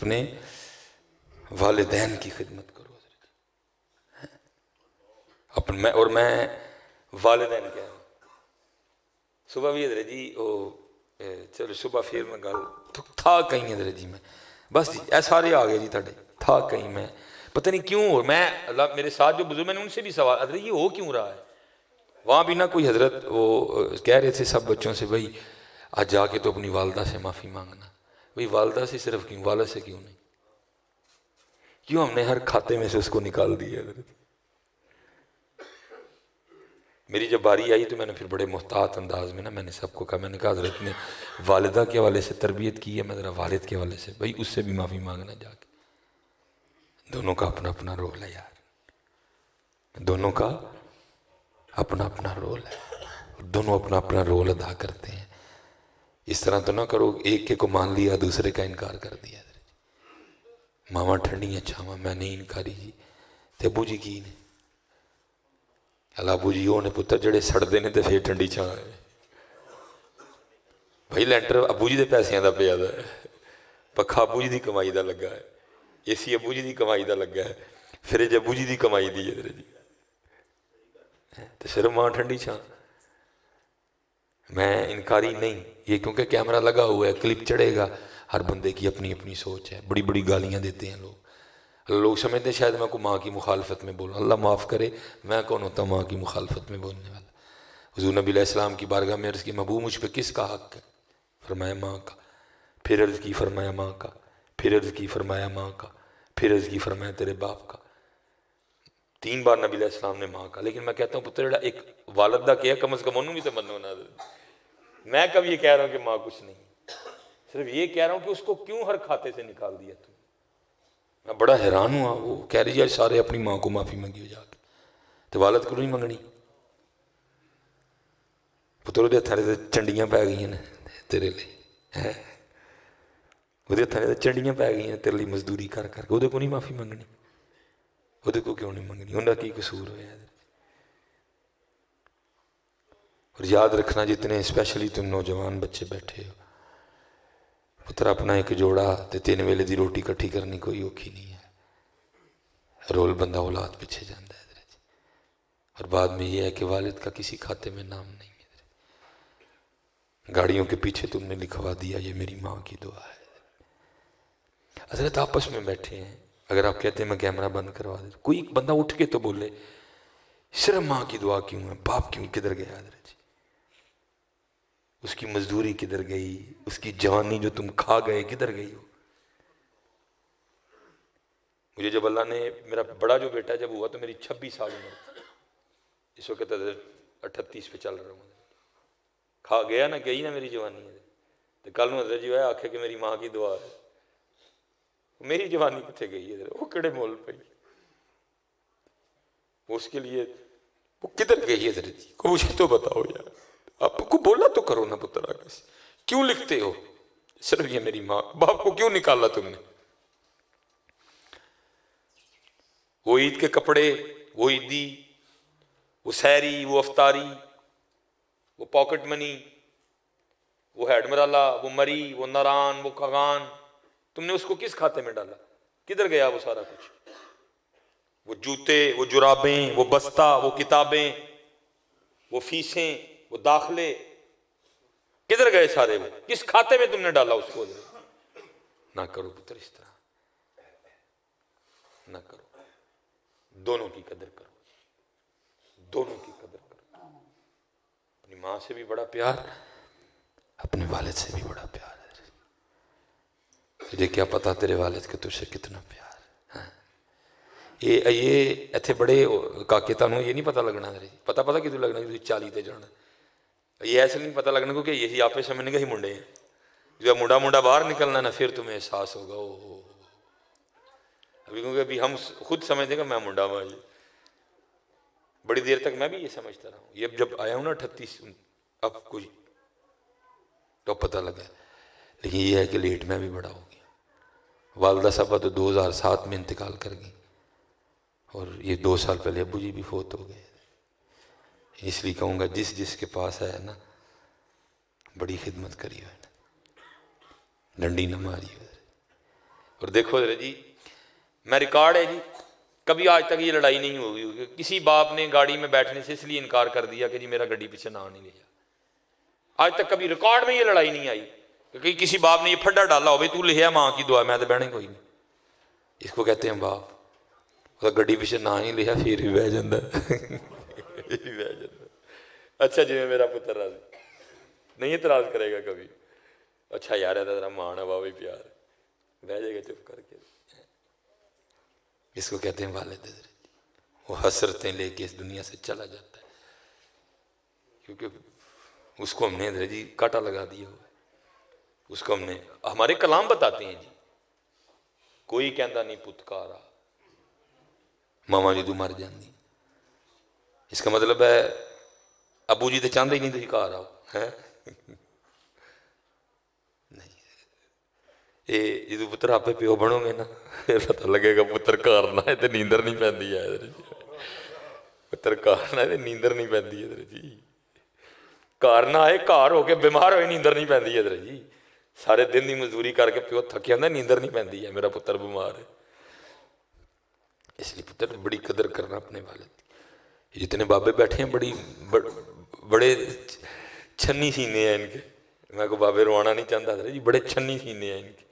اپنے والدین کی خدمت کرو حضرت. اور میں والدین کیا ہوں صبح بھی حضرت جی وہ چلو صبح پھر میں گل تھا کہیں حضرت جی میں بس جی اے سارے آ گئے جی تھے تھا کہیں میں پتہ نہیں کیوں ہو میں اللہ میرے ساتھ جو بزرگ میں نے ان سے بھی سوال حضرت یہ ہو کیوں رہا ہے وہاں بھی نہ کوئی حضرت وہ کہہ رہے تھے سب بچوں سے بھائی آج جا کے تو اپنی والدہ سے معافی مانگنا بھائی والدہ سے صرف کیوں والد سے کیوں نہیں کیوں ہم نے ہر کھاتے میں سے اس کو نکال دیا حضرت. میری جب باری آئی تو میں نے پھر بڑے محتاط انداز میں نا میں نے سب کو کہا میں نے کہا حضرت نے والدہ کے حوالے سے تربیت کی ہے میں ذرا والد کے حوالے سے بھائی اس سے بھی معافی مانگنا جا کے. دونوں کا اپنا اپنا رول ہے یار دونوں کا اپنا اپنا رول ہے دونوں اپنا اپنا رول ادا کرتے ہیں. اس طرح تو نہ کرو ایک کے کو مان لیا دوسرے کا انکار کر دیا. ماما ٹھنڈی چھاواں میں نہیں انکاری جی تے ابو جی کی نے اللہ ابو جی وہ نے پتر جڑے سڑتے ہیں تو پھر ٹھنڈی چھاں ہے بھائی لینٹر ابو جی دے پیسیاں دا پیا ہے پکھا ابو جی دی کمائی دا لگا ہے اے سی ابو جی دی کمائی دا لگا ہے فریج ابو جی دی کمائی دی ہے جی تو صرف ماں ٹھنڈی چھاں. میں انکاری نہیں یہ کیونکہ کیمرہ لگا ہوا ہے کلپ چڑھے گا ہر بندے کی اپنی اپنی سوچ ہے. بڑی بڑی گالیاں دیتے ہیں لوگ سمجھتے ہیں شاید میں کو ماں کی مخالفت میں بولوں اللہ معاف کرے میں کون ہوتا ماں کی مخالفت میں بولنے والا. حضور نبی علیہ السلام کی بارگاہ میں عرض کی محبوب مجھ پہ کس کا حق ہے فرمایا ماں کا پھر عرض کی فرمایا ماں کا پھر عرض کی فرمایا ماں کا پھر عرض کی فرمایا تیرے باپ کا. 3 بار نبی علیہ السلام نے ماں کا. لیکن میں کہتا ہوں پتر ایک والدہ کیا کم از کم انہوں بھی تو منو نہ میں کب یہ کہہ رہا ہوں کہ ماں کچھ نہیں صرف یہ کہہ رہا ہوں کہ اس کو کیوں ہر کھاتے سے نکال دیا تو میں بڑا حیران ہوا. وہ کہہ رہی ہے سارے اپنی ماں کو معافی مانگی ہو جا کے تو والد کو نہیں منگنی پتر وہ ہتھوں سے چنڈیاں پی گئی ہیں تیرے لیے وہ ہتھوں سے چنڈیاں پی گئی ہیں تیرے لیے مزدوری کر کر کے وہ کو نہیں معافی منگنی وہ کو کیوں نہیں منگنی انہیں کی قصور ہوا. اور یاد رکھنا جتنے اسپیشلی تم نوجوان بچے بیٹھے ہو پتر اپنا ایک جوڑا تے 3 ویلے دی روٹی کٹھی کرنی کوئی اوکھی نہیں ہے. رول بندہ اولاد پیچھے جاندہ ہے اور بعد میں یہ ہے کہ والد کا کسی کھاتے میں نام نہیں ہے. گاڑیوں کے پیچھے تم نے لکھوا دیا یہ میری ماں کی دعا ہے. حضرت آپس میں بیٹھے ہیں اگر آپ کہتے ہیں میں کیمرہ بند کروا دے کوئی بندہ اٹھ کے تو بولے صرف ماں کی دعا کیوں ہے باپ کیوں کدھر گیا حضرت جی اس کی مزدوری کدھر گئی اس کی جوانی جو تم کھا گئے کدھر گئی ہو. مجھے جب اللہ نے میرا بڑا جو بیٹا جب ہوا تو میری 26 سال عمر تھی اس وقت 38 پہ چل رہا ہوں کھا گیا نا گئی نا میری جوانی ہے تو کل میں حضرت جو ہے آکھے کہ میری ماں کی دعا ہے میری جوانی کتنے گئی ہے وہ کڑے مول پہ اس کے لیے وہ کدھر گئی ہے حضرت جی کو مجھے تو بتاؤ یار آپ کو بولا تو کرو نا پتر آگے سے کیوں لکھتے ہو صرف یہ میری ماں باپ کو کیوں نکالا تم نے. وہ عید کے کپڑے وہ عیدی وہ سحری وہ افطاری وہ پاکٹ منی وہ ہیڈ مرالا وہ مری وہ ناران وہ کھگان تم نے اس کو کس کھاتے میں ڈالا کدھر گیا وہ سارا کچھ وہ جوتے وہ جرابیں وہ بستہ وہ کتابیں وہ فیسیں وہ داخلے کدھر گئے سارے وہ کس کھاتے میں تم نے ڈالا اس کو نہ کرو پتر اس طرح نہ کرو دونوں کی قدر کرو دونوں کی قدر کرو اپنی ماں سے بھی بڑا پیار اپنے والد سے بھی بڑا پیار ہے. تجھے کیا پتا تیرے والد کا تجھ سے کتنا پیار ہے. یہ ایتھے بڑے کاکے تانوں یہ نہیں پتا لگنا پتا کتوں لگنا کہ 40 تے جانا یہ ایسے نہیں پتا لگنا کیونکہ یہی آپ سمجھنے کے ہی منڈے ہیں جو منڈا باہر نکلنا نا پھر تمہیں احساس ہوگا ابھی کیونکہ ابھی ہم خود سمجھتے ہیں کہ میں منڈا ہوں جی بڑی دیر تک میں بھی یہ سمجھتا رہا ہوں یہ جب آیا ہوں نا 38 اب کچھ تو پتہ لگا لیکن یہ ہے کہ لیٹ میں بھی بڑا ہو گیا. والدہ صاحبہ تو 2007 میں انتقال کر گئی اور یہ 2 سال پہلے ابو جی بھی فوت ہو گئے. اس لیے کہوں گا جس کے پاس ہے نا بڑی خدمت کری ہو ڈنڈی نہ ماری ہو اور دیکھو ذرا جی، میں ریکارڈ ہے جی، کبھی آج تک یہ لڑائی نہیں ہوئی ہوگی کسی باپ نے گاڑی میں بیٹھنے سے اس لیے انکار کر دیا کہ جی میرا گڈی پیچھے نہ نہیں لیا. آج تک کبھی ریکارڈ میں یہ لڑائی نہیں آئی کہ کسی باپ نے یہ پھڈا ڈالا ہو بھائی تو لیا ماں کی دعا میں تو بہنے کوئی نہیں. اس کو کہتے ہیں باپ. گڈی پیچھے نہ ہی لیا پھر بھی بہ جاتا بہ جاتا. اچھا جی میرا پتر راضی نہیں اعتراض کرے گا کبھی. اچھا یار ہے ذرا مان ہے بابا پیار بہ جائے گا چپ کر کے. اس کو کہتے ہیں والد. وہ حسرتیں لے کے اس دنیا سے چلا جاتا ہے کیونکہ اس کو ہم نے جی کاٹا لگا دیا ہوا ہے. اس کو ہم نے ہمارے کلام بتاتے ہیں جی کوئی کہندا نہیں پتکارا ماما جی تو مر جاندی. اس کا مطلب ہے ابو جی تو چاہتے ہی نہیں تھی گھر آؤ ہے نہیں. یہ جدو پتر آپ پیو بنو گے نا پھر پتہ لگے گا پتر گھر نہ ہے تو نیندر نہیں پہنتی ہے. پتر گھر نہ ہے تو نیندر نہیں پہنتی ہے جی. گھر نہ آئے گھر ہو کے بیمار ہوئے نیندر نہیں پہنتی ہے جی. سارے دن کی مزدوری کر کے پیو تھکیا آتا نیندر نہیں پہنتی ہے میرا پتر بیمار ہے. اس لیے پتر بڑی قدر کرنا اپنے والد کی. جتنے بابے بیٹھے ہیں بڑے چھنی سینے ہیں ان کے. میں کو بابے روانا نہیں چاہتا تھا جی بڑے چھنی سینے ہیں ان کے.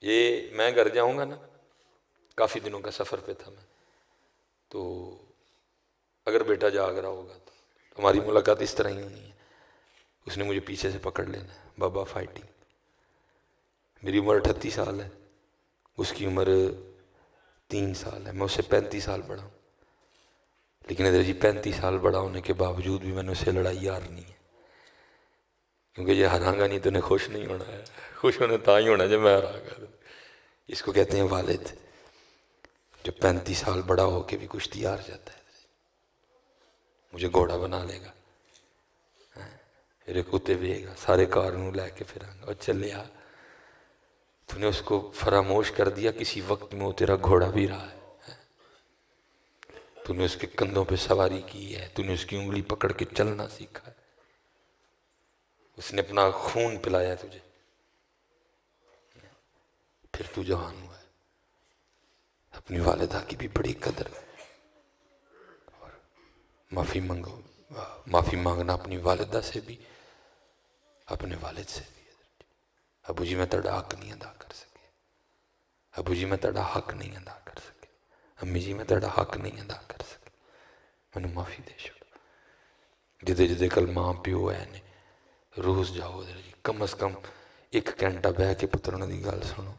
یہ میں گھر جاؤں گا نا کافی دنوں کا سفر پہ تھا میں تو اگر بیٹا جاگ رہا ہوگا تو ہماری ملاقات اس طرح ہی ہونی ہے. اس نے مجھے پیچھے سے پکڑ لینا ہے بابا فائٹنگ. میری عمر 38 سال ہے اس کی عمر 3 سال ہے. میں اس سے 35 سال بڑا ہوں لیکن ادھر جی 35 سال بڑا ہونے کے باوجود بھی میں نے اسے لڑائی ہارنی ہے کیونکہ یہ ہراں گا نہیں تو انہیں خوش نہیں ہونا ہے. خوش ہونے تا ہی ہونا جب میں ہرا گا. اس کو کہتے ہیں والد. جو 35 سال بڑا ہو کے بھی کشتی ہار جاتا ہے. مجھے گھوڑا بنا لے گا پھر کتے بھی گا سارے کاروں لے کے پھر اور چلیا. تو نے اس کو فراموش کر دیا کسی وقت میں وہ تیرا گھوڑا بھی رہا ہے. تو نے اس کے کندھوں پہ سواری کی ہے. تو نے اس کی انگلی پکڑ کے چلنا سیکھا ہے. اس نے اپنا خون پلایا تجھے پھر تو جوان ہوا ہے. اپنی والدہ کی بھی بڑی قدر اور معافی مانگو. معافی مانگنا اپنی والدہ سے بھی اپنے والد سے بھی. ابو جی میں تیرا حق نہیں ادا کر سکے. ابو جی میں تیرا حق نہیں ادا کر سکے. امی جی میں تیرا حق نہیں ادا کر سکے. میں نے معافی دے چھوڑو. جدے جدے کل ماں پیو ہے نے روز جاؤ ادھر جی کم از کم 1 گھنٹہ بہ کے پتر انہوں کی گل سنو.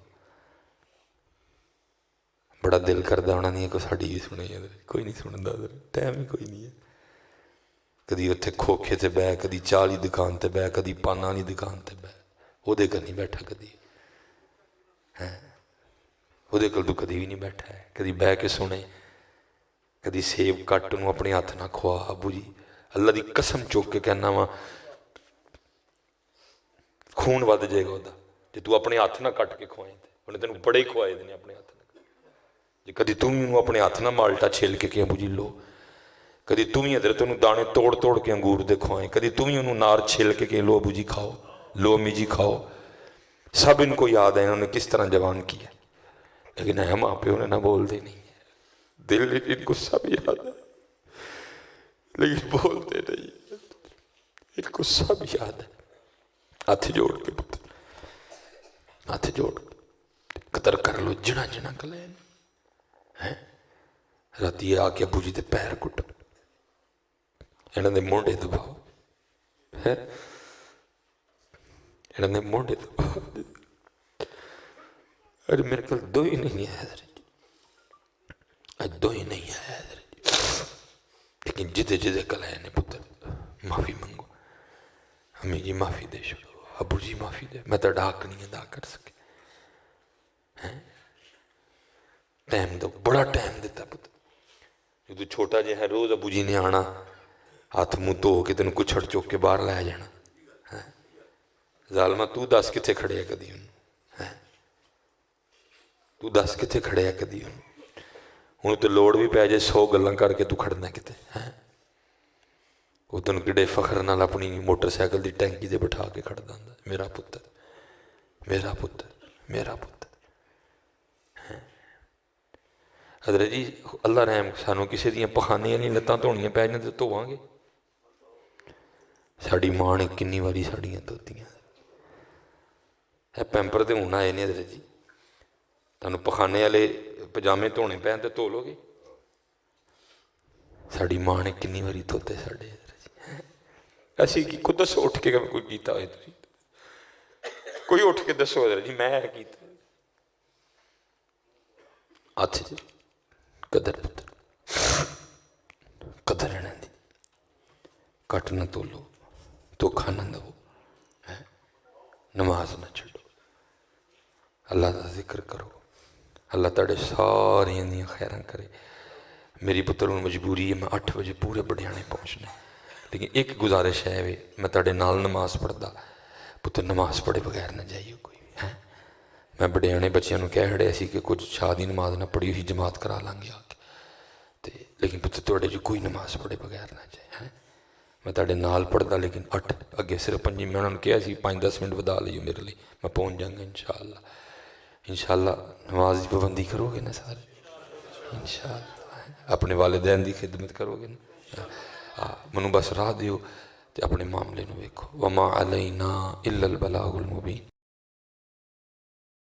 بڑا دل کردہ ہونا نہیں ہے کوئی ساڑی بھی سنے. کوئی نہیں سنتا ادھر ٹائم ہی کوئی نہیں ہے. کدی اتنے کھوکھے تے بہ کدی چاہ والی دکان تے بہ کدی پانا والی دکان تے بہ وہ دے کر نہیں بیٹھا کدی وہ دے کر تو کدی بھی نہیں بیٹھا ہے. کدی بہ کے سنے کدی سیب کٹ انہوں اپنے ہاتھ نہ کھوا. ابو جی اللہ دی قسم چوک کے کہنا وا خون ود جائے گا وہ جی تو اپنے ہاتھ نہ کٹ کے کھوائیں تھے. انہیں تینوں بڑے ہی کھوائے دینے اپنے ہاتھ نہ جی. کدی تم ہی انہوں اپنے ہاتھ نہ مالٹا چھیل کے کہ ابو جی لو. کدی تم ہی ادھر انہوں دانے توڑ توڑ کے انگور دے کھوائیں. کدی تم ہی انہوں نار چھیل کے کہ لو ابو جی کھاؤ لو امی جی کھاؤ. سب ان کو یاد ہے انہوں نے کس طرح جوان کیا. لیکن ہے ماں پہ انہیں نہ بولتے نہیں ہے. دل ان کو سب یاد ہے لیکن بولتے نہیں. ان کو سب یاد ہے. ہاتھ جوڑ کے پتر ہاتھ جوڑ قدر کر لو جنا جنا کلین راتی آ کے ابو جی دے پیر کٹ انہوں نے مونڈے دباؤ انہوں نے مونڈے دباؤ. ارے میرے کل 2 ہی نہیں آیا آج 2 ہی نہیں آیا لیکن جدے جدے کل آئے نے پتر معافی منگو. امی جی معافی دے چھوڑو. ابو جی معافی دے میں تیرا حق نہیں ادا کر سکے. ٹائم دو بڑا ٹائم دیتا پتر. جو تو چھوٹا جہا ہے روز ابو جی نے آنا ہاتھ منہ دھو کے تینوں کچھڑ چوک کے باہر لے جانا. ظالمہ تو دس کتنے کھڑے ہے کدی انہوں تو دس کتنے کھڑے ہے کدی انہوں تو لوڑ بھی پہ جائے 100 گلاں کر کے تو کھڑنا کتے. وہ تینوں کڈے فخر نال اپنی موٹر سائیکل دی ٹینکی دے بٹھا کے کھڑ دا میرا پتر میرا پتر میرا پتر. حضرت جی اللہ رحم سانوں کسی دیاں پخانے نہیں لتاں دھونیاں پی جاں تے دھوواں گے؟ ساڈی ماں نے کنی واری ساڈیاں دھوتیاں. پیمپر تے ہون آئے نے حضرت جی، تانوں پخانے والے پجامے دھونے پین تے دھو لو گے؟ ساڈی ماں نے کنی واری دھوتے ساڈے حضرت جی. اسی کی خود دسو اٹھ کے کوئی کیتا ہوئے تسی، کوئی اٹھ کے دسو حضرت جی میں کیتا. ہاتھ جی قدر پتر قدر رہنے دی، کٹ نہ تولو دھوکھا نہ دو، نماز نہ چھڈو، اللہ کا ذکر کرو، اللہ تاڑے ساری اندیاں خیراں کرے. میری پتر ہوں مجبوری ہے میں 8 بجے پورے بڑیانے پہنچنا، لیکن ایک گزارش ہے وے میں تاڑے نال نماز پڑھدا، پتر نماز پڑھے بغیر نہ جائیے کوئی بھی. میں بڑیانے بچیاں نوں کہہ ہڑیا سی کہ کچھ شادی نماز نہ پڑھی ہوئی جماعت کرا لیں گے آ کے، لیکن پتر تواڈے جو کوئی نماز پڑھے بغیر نہ جائے. میں تاڑے نال پڑھدا لیکن 8 اگے صرف 5 میں انہوں نے کہا سی 5-10 منٹ ودا لیو میرے لیے، میں پہنچ جاؤں گا انشاءاللہ. انشاءاللہ نماز کی پابندی کرو گے نا سارے انشاءاللہ، اپنے والدین دی خدمت کرو گے نا. منو بس راہ دیو تے اپنے معاملے نو ویکھو. وما علینا الا البلاغ المبین.